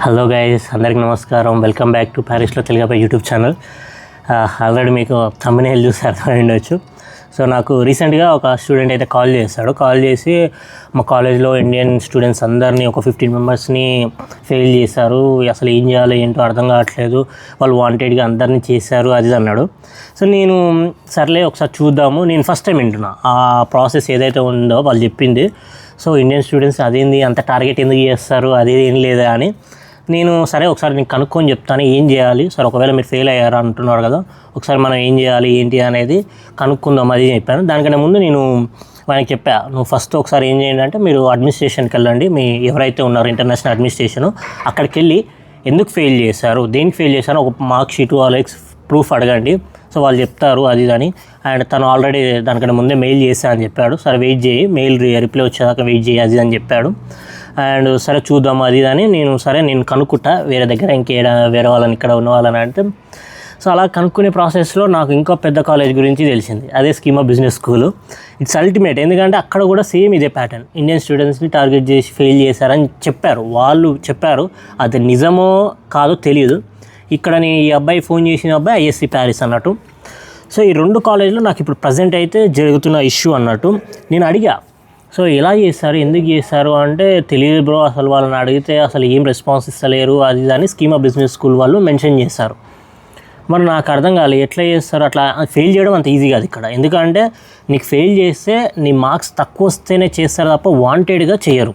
Hello guys, అందరికి నమస్కారం. Welcome back to ప్యారిస్లో తెలుగు యూట్యూబ్ ఛానల్. ఆల్రెడీ మీకు థంబ్నెయిల్ చూసి అర్థమై ఉండొచ్చు. సో నాకు రీసెంట్గా ఒక స్టూడెంట్ అయితే కాల్ చేసి మా కాలేజ్లో ఇండియన్ స్టూడెంట్స్ అందరినీ ఒక 15 మెంబర్స్ని ఫెయిల్ చేశారు, అసలు ఏం చేయాలో ఏంటో అర్థం కావట్లేదు, వాళ్ళు వాంటెడ్గా అందరినీ చేశారు అది అన్నాడు. సో నేను సర్లే ఒకసారి చూద్దాము, నేను ఫస్ట్ టైం వింటున్నా ఆ ప్రాసెస్ ఏదైతే ఉందో వాళ్ళు చెప్పింది. సో ఇండియన్ స్టూడెంట్స్ అదేంది అంత టార్గెట్ ఎందుకు చేస్తారు, అదేది ఏం లేదా అని నేను సరే ఒకసారి నేను కనుక్కొని చెప్తాను ఏం చేయాలి సార్, ఒకవేళ మీరు ఫెయిల్ అయ్యారా అంటున్నారు కదా, ఒకసారి మనం ఏం చేయాలి ఏంటి అనేది కనుక్కుందాం అది చెప్పాను. దానికన్నా ముందు నేను ఆయనకి చెప్పా, నువ్వు ఫస్ట్ ఒకసారి ఏం చేయండి అంటే మీరు అడ్మినిస్ట్రేషన్కి వెళ్ళండి, మీ ఎవరైతే ఉన్నారో ఇంటర్నేషనల్ అడ్మినిస్ట్రేషను అక్కడికి వెళ్ళి ఎందుకు ఫెయిల్ చేశారు, దేనికి ఫెయిల్ చేశారో ఒక మార్క్ షీటు అలాగే ప్రూఫ్ అడగండి. సో వాళ్ళు చెప్తారు అది అని. అండ్ తను ఆల్రెడీ దానికన్నా ముందే మెయిల్ చేశా అని చెప్పాడు. సరే వెయిట్ చేయి, మెయిల్ రిప్లై వచ్చేదాకా వెయిట్ చేయి అది అని చెప్పాడు. అండ్ సరే చూద్దాం అది అని నేను కనుక్కుంటా వేరే దగ్గర వేరే వాళ్ళని ఇక్కడ ఉన్న వాళ్ళని అంటే. సో అలా కనుక్కునే ప్రాసెస్లో నాకు ఇంకో పెద్ద కాలేజ్ గురించి తెలిసింది, అదే schema business school. It's ultimate, ఎందుకంటే అక్కడ కూడా సేమ్ ఇదే ప్యాటర్న్, ఇండియన్ స్టూడెంట్స్ని టార్గెట్ చేసి ఫెయిల్ చేశారని వాళ్ళు చెప్పారు. అది నిజమో కాదో తెలియదు. ఇక్కడ ఈ అబ్బాయి ఫోన్ చేసిన అబ్బాయి ఐఎస్సి ప్యారిస్ అన్నట్టు. సో ఈ రెండు కాలేజ్లో నాకు ఇప్పుడు ప్రజెంట్ అయితే జరుగుతున్న ఇష్యూ అన్నట్టు. నేను అడిగా, సో ఎలా చేస్తారు ఎందుకు చేస్తారు అంటే తెలియదు బ్రో, అసలు వాళ్ళని అడిగితే అసలు ఏం రెస్పాన్స్ ఇస్తలేరు అది అని స్కీమా బిజినెస్ స్కూల్ వాళ్ళు మెన్షన్ చేస్తారు. మరి నాకు అర్థం కాలేదు ఎట్లా చేస్తారు, అట్లా ఫెయిల్ చేయడం అంత ఈజీ కాదు ఇక్కడ. ఎందుకంటే నీకు ఫెయిల్ చేస్తే నీ మార్క్స్ తక్కువ వస్తేనే చేస్తారు తప్ప వాంటెడ్గా చేయరు.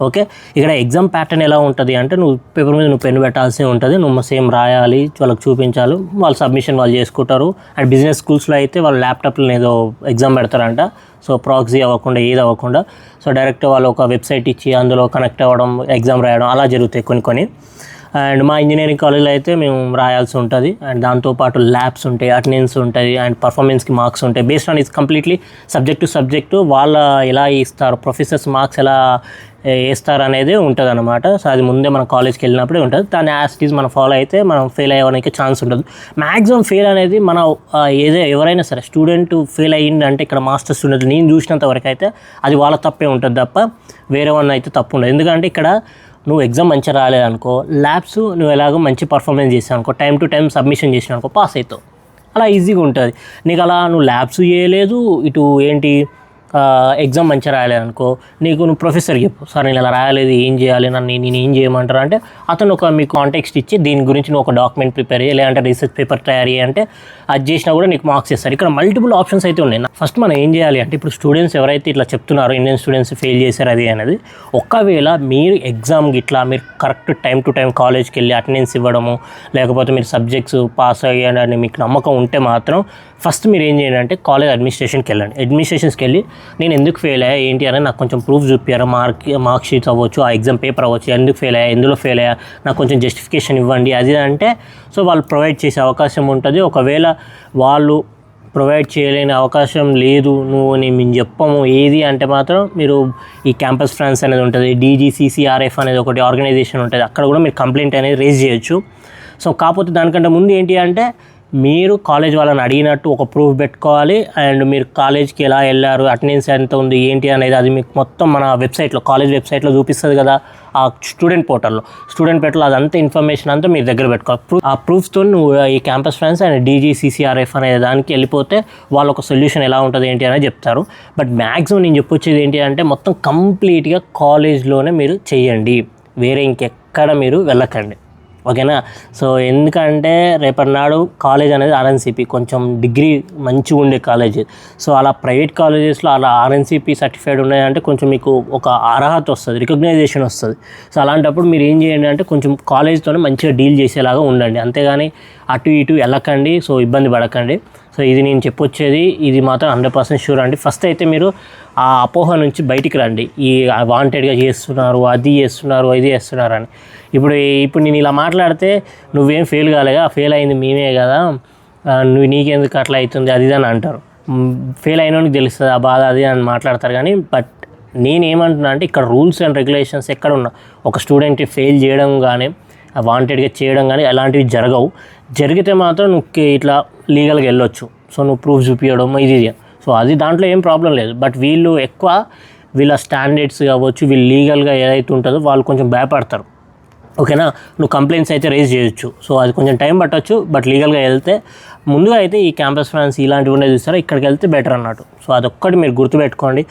ఓకే, ఇక్కడ ఎగ్జామ్ ప్యాటర్న్ ఎలా ఉంటుంది అంటే నువ్వు పేపర్ మీద నువ్వు పెన్ను పెట్టాల్సి ఉంటుంది, నువ్వు సేమ్ రాయాలి, వాళ్ళకి చూపించాలి, వాళ్ళు సబ్మిషన్ వాళ్ళు చేసుకుంటారు. అండ్ బిజినెస్ స్కూల్స్లో అయితే వాళ్ళు ల్యాప్టాప్లో ఏదో ఎగ్జామ్ పెడతారంట. సో ప్రాక్సీ అవ్వకుండా ఏది అవ్వకుండా సో డైరెక్ట్ వాళ్ళు ఒక వెబ్సైట్ ఇచ్చి అందులో కనెక్ట్ అవ్వడం, ఎగ్జామ్ రాయడం అలా జరుగుతాయి కొన్ని. అండ్ మా ఇంజనీరింగ్ కాలేజ్లో అయితే మేము రాయాల్సి ఉంటుంది. అండ్ దాంతోపాటు ల్యాబ్స్ ఉంటాయి, అటెండెన్స్ ఉంటుంది, అండ్ పర్ఫార్మెన్స్కి మార్క్స్ ఉంటాయి. Based on it's completely subject వాళ్ళ ఎలా ఇస్తారు, ప్రొఫెసర్స్ మార్క్స్ ఎలా వేస్తారు అనేది ఉంటుంది అనమాట. సో అది ముందే మన కాలేజ్కి వెళ్ళినప్పుడే ఉంటుంది. దాన్ని యాజ్ ఇట్ ఈజ్ మనం ఫాలో అయితే మనం ఫెయిల్ అయ్యడానికి ఛాన్స్ ఉంటుంది. మ్యాక్సిమం ఫెయిల్ అనేది మన ఎవరైనా సరే స్టూడెంట్ ఫెయిల్ అయ్యిందంటే ఇక్కడ మాస్టర్ స్టూడెంట్ నేను చూసినంత వరకు అయితే అది వాళ్ళ తప్పే ఉంటుంది తప్ప వేరే వాళ్ళని అయితే తప్పు ఉండదు. ఎందుకంటే ఇక్కడ నువ్వు ఎగ్జామ్ మంచిగా రాలేదనుకో, ల్యాబ్స్ నువ్వు ఎలాగో మంచి పర్ఫార్మెన్స్ చేసావు అనుకో, టైం టు టైం సబ్మిషన్ చేసినావు అనుకో, పాస్ అవుతావు. అలా ఈజీగా ఉంటుంది. నీకు అలా నువ్వు ల్యాబ్స్ చేయలేదు, ఇటు ఎగ్జామ్ మంచిగా రాయలేదనుకో, నువ్వు ప్రొఫెసర్కి చెప్పు, సార్ నేను ఇలా రాయలేదు ఏం చేయాలి, నేను ఏం చేయమంటారు అంటే అతను మీకు కాంటెక్స్ట్ ఇచ్చి దీని గురించి నువ్వు ఒక డాక్యుమెంట్ ప్రిపేర్ చేయాలి, లేదంటే రీసెర్చ్ పేపర్ తయారు చేయాలంటే అది చేసినా కూడా నీకు మార్క్స్ ఇస్తారు. ఇక్కడ మల్టిపుల్ ఆప్షన్స్ అయితే ఉన్నాయి. ఫస్ట్ మనం ఏం చేయాలి అంటే ఇప్పుడు స్టూడెంట్స్ ఎవరైతే ఇట్లా చెప్తున్నారో ఇండియన్ స్టూడెంట్స్ ఫెయిల్ చేశారు అది అనేది, ఒకవేళ మీరు ఎగ్జామ్కి ఇట్లా మీరు కరెక్ట్ టైం టు టైం కాలేజ్కి వెళ్ళి అటెండెన్స్ ఇవ్వడము, లేకపోతే మీరు సబ్జెక్ట్స్ పాస్ అయ్యాడని మీకు నమ్మకం ఉంటే మాత్రం ఫస్ట్ మీరు ఏం చేయండి అంటే కాలేజ్ అడ్మినిస్ట్రేషన్కి వెళ్ళండి. అడ్మినిస్ట్రేషన్స్కి వెళ్ళి నేను ఎందుకు ఫెయిల్ అయ్యా ఏంటి అని నాకు కొంచెం ప్రూఫ్ చూపించారు, మార్క్ షీట్స్ అవ్వచ్చు, ఆ ఎగ్జామ్ పేపర్ అవ్వచ్చు, ఎందుకు ఫెయిల్ అయ్యా, ఎందులో ఫెయిల్ అయ్యా, నాకు కొంచెం జస్టిఫికేషన్ ఇవ్వండి అది అంటే సో వాళ్ళు ప్రొవైడ్ చేసే అవకాశం ఉంటుంది. ఒకవేళ వాళ్ళు ప్రొవైడ్ చేయలేని అవకాశం లేదు, మేము చెప్పము ఏది అంటే మాత్రం మీరు ఈ క్యాంపస్ ఫ్రాన్స్ అనేది ఉంటుంది, DGCCRF అనేది ఒకటి ఆర్గనైజేషన్ ఉంటుంది, అక్కడ కూడా మీరు కంప్లైంట్ అనేది రేజ్ చేయొచ్చు. సో కాకపోతే దానికంటే ముందు ఏంటి అంటే మీరు కాలేజ్ వాళ్ళని అడిగినట్టు ఒక ప్రూఫ్ పెట్టుకోవాలి. అండ్ మీరు కాలేజ్కి ఎలా వెళ్ళారు, అటెండెన్స్ ఎంత ఉంది ఏంటి అనేది అది మీకు మొత్తం మన వెబ్సైట్లో కాలేజ్ వెబ్సైట్లో చూపిస్తుంది కదా, ఆ స్టూడెంట్ పోర్టల్లో అదంతా ఇన్ఫర్మేషన్ అంతా మీరు దగ్గర పెట్టుకోవాలి. ఆ ప్రూఫ్తో నువ్వు ఈ క్యాంపస్ ఫ్రెండ్స్ అండ్ DGCCRF అనే దానికి వెళ్ళిపోతే వాళ్ళు ఒక సొల్యూషన్ ఎలా ఉంటుంది ఏంటి అనేది చెప్తారు. బట్ మ్యాక్సిమం నేను చెప్పొచ్చేది ఏంటి అంటే మొత్తం కంప్లీట్గా కాలేజ్లోనే మీరు చేయండి, వేరే ఇంకెక్కడ మీరు వెళ్ళకండి. ఓకేనా. సో ఎందుకంటే రేపటి నాడు కాలేజ్ అనేది RNCP కొంచెం డిగ్రీ మంచిగా ఉండే కాలేజ్. సో అలా ప్రైవేట్ కాలేజెస్లో అలా RNCP సర్టిఫైడ్ ఉన్నాయంటే కొంచెం మీకు ఒక అర్హత వస్తుంది, రికగ్నైజేషన్ వస్తుంది. సో అలాంటప్పుడు మీరు ఏం చేయండి అంటే కొంచెం కాలేజ్తోనే మంచిగా డీల్ చేసేలాగా ఉండండి, అంతేగాని అటు ఇటు వెళ్ళకండి, సో ఇబ్బంది పడకండి. సో ఇది నేను చెప్పొచ్చేది, ఇది మాత్రం 100% షూర్ అండి. ఫస్ట్ అయితే మీరు ఆ అపోహ నుంచి బయటికి రండి, ఈ వాంటెడ్గా చేస్తున్నారు, అది చేస్తున్నారు, ఇది చేస్తున్నారు అని. ఇప్పుడు నేను ఇలా మాట్లాడితే నువ్వేం ఫెయిల్ కాలేగా, ఫెయిల్ అయింది మేమే కదా, నీకెందుకు అట్లా అవుతుంది అది అని అంటారు. ఫెయిల్ అయినోనికి తెలుస్తుంది ఆ బాధ అది అని మాట్లాడతారు. కానీ బట్ నేనేమంటున్నా అంటే ఇక్కడ రూల్స్ అండ్ రెగ్యులేషన్స్ ఎక్కడ ఉన్నా ఒక స్టూడెంట్ ఫెయిల్ చేయడం కానీ వాంటెడ్గా చేయడం కానీ అలాంటివి జరగవు. జరిగితే మాత్రం నువ్వు ఇట్లా లీగల్గా వెళ్ళొచ్చు. సో నువ్వు ప్రూఫ్ చూపించడం ఇది సో అది దాంట్లో ఏం ప్రాబ్లం లేదు. బట్ వీళ్ళు ఎక్కువ వీళ్ళ స్టాండర్డ్స్ కావచ్చు, వీళ్ళు లీగల్గా ఏదైతే ఉంటుందో వాళ్ళు కొంచెం భయపడతారు. ఓకేనా. నువ్వు కంప్లైంట్స్ అయితే రేజ్ చేయొచ్చు. సో అది కొంచెం టైం పట్టవచ్చు, బట్ లీగల్గా వెళ్తే ముందుగా అయితే ఈ క్యాంపస్ ఫైనాన్స్ ఇలాంటివి ఉన్నాయి చూస్తారా, ఇక్కడికి వెళ్తే బెటర్ అన్నట్టు. సో అదొక్కటి మీరు గుర్తుపెట్టుకోండి.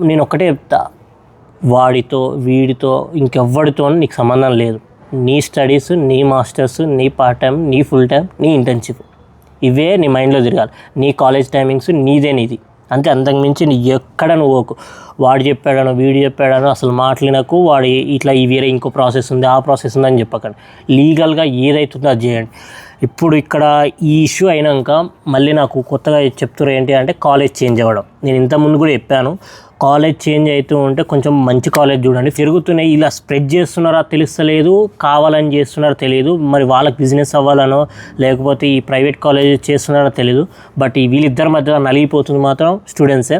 నేను ఒక్కటే చెప్తా, వాడితో వీడితో ఇంకెవ్వడితో నీకు సంబంధం లేదు. నీ స్టడీస్, నీ మాస్టర్స్, నీ పార్ట్ టైం, నీ ఫుల్ టైం, నీ ఇంటర్న్షిప్, ఇవే నీ మైండ్లో తిరగాలి. నీ కాలేజ్ టైమింగ్స్ నీది అంతే. అంతకుమించి నీ ఎక్కడ నువ్వు వాడు చెప్పాడనో వీడు చెప్పాడనో అసలు మాట్లాడినకు వాడు ఇట్లా ఈ వేరే ఇంకో ప్రాసెస్ ఉంది, ఆ ప్రాసెస్ ఉందని చెప్పకండి. లీగల్గా ఏదైతుందో అది చేయండి. ఇప్పుడు ఇక్కడ ఈ ఇష్యూ అయినాక మళ్ళీ నాకు కొత్తగా చెప్తున్నారు ఏంటి అంటే కాలేజ్ చేంజ్ అవ్వడం. నేను ఇంతకుముందు కూడా చెప్పాను, కాలేజ్ చేంజ్ అవుతూ ఉంటే కొంచెం మంచి కాలేజ్ చూడండి. పెరుగుతున్నాయి, ఇలా స్ప్రెడ్ చేస్తున్నారా తెలుస్తలేదు, కావాలని చేస్తున్నారో తెలియదు. మరి వాళ్ళకి బిజినెస్ అవ్వాలనో లేకపోతే ఈ ప్రైవేట్ కాలేజ్ చేస్తున్నారో తెలియదు. బట్ ఈ వీళ్ళిద్దరి మధ్య నలిగిపోతుంది మాత్రం స్టూడెంట్సే.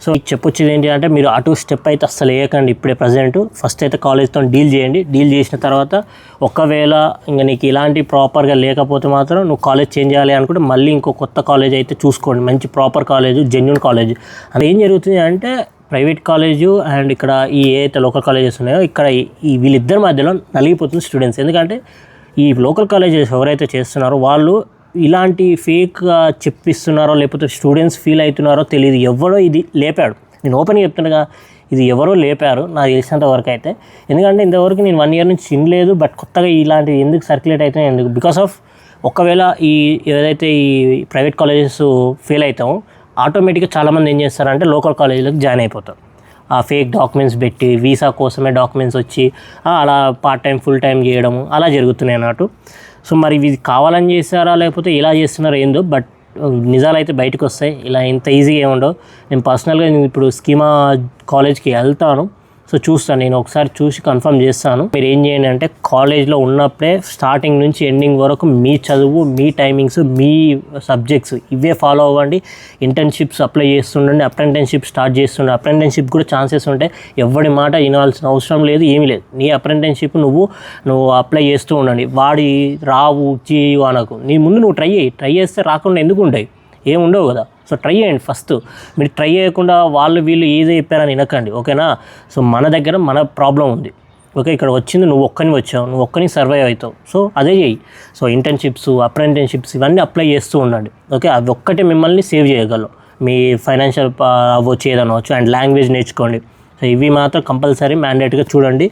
సో చెప్పొచ్చేది ఏంటి అంటే మీరు అటు స్టెప్ అయితే అస్సలు వేయకండి ఇప్పుడే ప్రజెంట్. ఫస్ట్ అయితే కాలేజ్తో డీల్ చేయండి. డీల్ చేసిన తర్వాత ఒకవేళ ఇంకా నీకు ఇలాంటి ప్రాపర్గా లేకపోతే మాత్రం నువ్వు కాలేజ్ చేంజ్ చేయాలి అనుకుంటే మళ్ళీ ఇంకో కొత్త కాలేజ్ అయితే చూసుకోండి, మంచి ప్రాపర్ కాలేజ్, జెన్యూన్ కాలేజ్. అది ఏం జరుగుతుంది అంటే ప్రైవేట్ కాలేజు అండ్ ఇక్కడ ఈ ఏదైతే లోకల్ కాలేజెస్ ఉన్నాయో ఇక్కడ ఈ వీళ్ళిద్దరి మధ్యలో నలిగిపోతుంది స్టూడెంట్స్. ఎందుకంటే ఈ లోకల్ కాలేజెస్ ఎవరైతే చేస్తున్నారో వాళ్ళు ఇలాంటి ఫేక్గా చెప్పిస్తున్నారో లేకపోతే స్టూడెంట్స్ ఫీల్ అవుతున్నారో తెలియదు. ఎవరో ఇది లేపాడు, నేను ఓపెన్గా చెప్తుండగా ఇది ఎవరో లేపారు నాకు తెలిసినంత వరకు అయితే. ఎందుకంటే ఇంతవరకు నేను 1 year నుంచి వినలేదు. బట్ కొత్తగా ఇలాంటివి ఎందుకు సర్క్యులేట్ అవుతున్నాయి, ఎందుకు? బికాస్ ఆఫ్ ఒకవేళ ఈ ఏదైతే ఈ ప్రైవేట్ కాలేజెస్ ఫెయిల్ అవుతామో ఆటోమేటిక్గా చాలామంది ఏం చేస్తారంటే లోకల్ కాలేజీలకు జాయిన్ అయిపోతారు. ఆ ఫేక్ డాక్యుమెంట్స్ పెట్టి వీసా కోసమే డాక్యుమెంట్స్ వచ్చి అలా పార్ట్ టైం ఫుల్ టైం చేయడము అలా జరుగుతున్నాయి అన్నట్టు. సో మరి ఇది కావాలని చేస్తారా లేకపోతే ఇలా చేస్తున్నారో ఏందో, బట్ నిజాలు అయితే బయటకు వస్తాయి. ఇలా ఇంత ఈజీగా ఏముండవు. నేను పర్సనల్గా ఇప్పుడు స్కీమా కాలేజ్కి వెళ్తాను, సో చూస్తాను, నేను ఒకసారి చూసి కన్ఫర్మ్ చేస్తాను. మీరు ఏం చేయండి అంటే కాలేజ్లో ఉన్నప్పుడే స్టార్టింగ్ నుంచి ఎండింగ్ వరకు మీ చదువు, మీ టైమింగ్స్, మీ సబ్జెక్ట్స్ ఇవే ఫాలో అవ్వండి. ఇంటర్న్షిప్స్ అప్లై చేస్తుండండి, అప్రెంటిస్షిప్ స్టార్ట్ చేస్తుండే. అప్రెంటిస్షిప్ కూడా ఛాన్సెస్ ఉంటాయి, ఎవరి మాట వినాల్సిన అవసరం లేదు, ఏమీ లేదు. నీ అప్రెంటిస్షిప్ నువ్వు అప్లై చేస్తూ ఉండండి. వాడి రావు చేయు అనకు, నీ ముందు నువ్వు ట్రై చేస్తే రాకుండా ఎందుకు ఉంటాయి, ఏముండవు కదా. సో ట్రై చేయండి ఫస్ట్. మీరు ట్రై చేయకుండా వాళ్ళు వీళ్ళు ఏదో చెప్పారని వినకండి, ఓకేనా. సో మన దగ్గర మన ప్రాబ్లం ఉంది, ఓకే. ఇక్కడ వచ్చింది నువ్వు ఒక్కని వచ్చావు, నువ్వు ఒక్కని సర్వైవ్ అవుతావు. సో అదే చేయి. సో ఇంటర్న్షిప్స్, అప్రెంటిస్షిప్స్ ఇవన్నీ అప్లై చేస్తూ ఉండండి, ఓకే. అవి ఒక్కటే మిమ్మల్ని సేవ్ చేయగలవు. మీ ఫైనాన్షియల్ అవ్వచ్చు, ఏదనవచ్చు. అండ్ లాంగ్వేజ్ నేర్చుకోండి. సో ఇవి మాత్రం కంపల్సరీ మ్యాండేట్గా చూడండి.